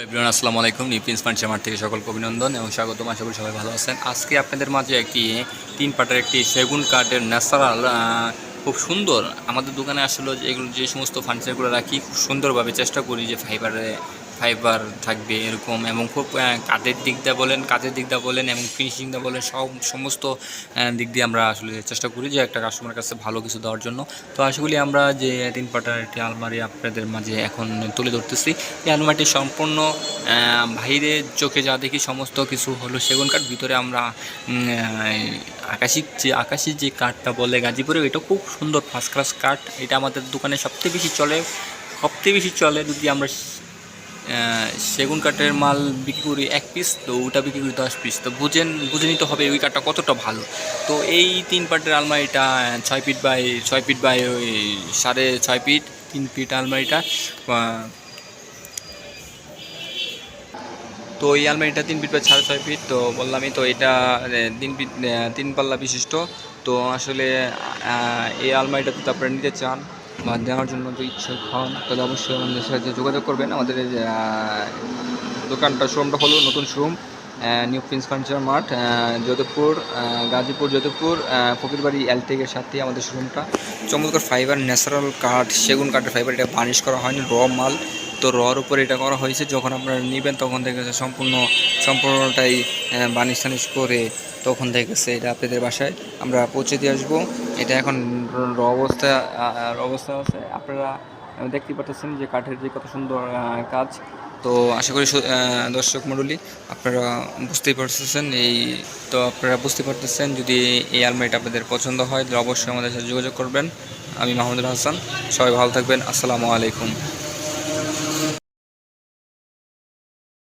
Everyone আসসালামু আলাইকুম। New Prince Furniture mart থেকে সকলকে অভিনন্দন এবং স্বাগতম। আশা করি সবাই ভালো আছেন। আজকে আপনাদের মাঝে একটি 3 পার্টের একটি সেগুন কাঠের ন্যাচারাল খুব সুন্দর আমাদের দোকানে আসলে এগুলো যে সমস্ত ফার্নিচারগুলো রাখি খুব সুন্দরভাবে চেষ্টা করি যে ফাইবার থাকবে এরকম, এবং খুব কাঠের দিক দিয়ে বলেন, কাজের দিক দিয়ে বলেন এবং ফিনিশিং দিয়ে বলেন সমস্ত দিক দিয়ে আমরা আসলে চেষ্টা করি যে একটা কাস্টমারের কাছে ভালো কিছু দেওয়ার জন্য। তো আশা করি আমরা যে 3 পার্টের একটি আলমারি আপনাদের মাঝে এখন তুলে ধরতেছি। এই আলমারিটি সম্পূর্ণ বাইরে চোখে যা দেখি সমস্ত কিছু হলো সেগুন কাঠ, ভিতরে আমরা আকাশি যে কাঠটা বলে গাজীপুরে, এটা খুব সুন্দর ফার্স্ট ক্লাস কাঠ। এটা আমাদের দোকানে সবচেয়ে বেশি চলে যদি আমরা সেগুন কাঠের মাল বিক্রি করি 1 পিস, তো ওটা বিক্রি করি 10 পিস। তো বুঝে নিতে হবে ওই কাঠটা কতটা ভালো। তো এই 3 পার্টের আলমারিটা 6 ফিট বাই ওই 6.5 ফিট 3 ফিট আলমারিটা। তো এই আলমারিটা 3 ফিট বাই 6.5 ফিট, তো বললামই তো এটা 3 ফিট 3 পাল্লা বিশিষ্ট। তো আসলে এই আলমারিটা যদি আপনারা নিতে চান বা দেওয়ার জন্য যদি ইচ্ছুক হন তাহলে অবশ্যই আমাদের সাথে যোগাযোগ করবেন। আমাদের দোকানটা শোরুমটা হলো নতুন showroom New Prince Furniture Mart, Gazipur Fakirbari এলটেকের সাথে আমাদের শোরুমটা। চমৎকার ফাইবার ন্যাচারাল কাঠ, সেগুন কাঠের ফাইবার, এটা বার্নিশ করা হয়নি, র মাল। তো রর উপরে এটা করা হয়েছে, যখন আপনারা নেবেন তখন দেখেছে সম্পূর্ণটাই বার্নিশ টানিশ করে তখন দেখেছে এটা আপনাদের বাসায় আমরা পৌঁছে দিয়ে আসবো। এটা এখন র অবস্থা আছে, আপনারা দেখতে পাচ্ছেন যে কাঠের যে কত সুন্দর কাজ। তো আশা করি দর্শক মণ্ডলী আপনারা বুঝতে পারতেছেন যদি এই আলমারিটা আপনাদের পছন্দ হয় তাহলে অবশ্যই আমাদের সাথে যোগাযোগ করবেন। আমি মাহমুদুল হাসান, সবাই ভালো থাকবেন। আসসালামু আলাইকুম।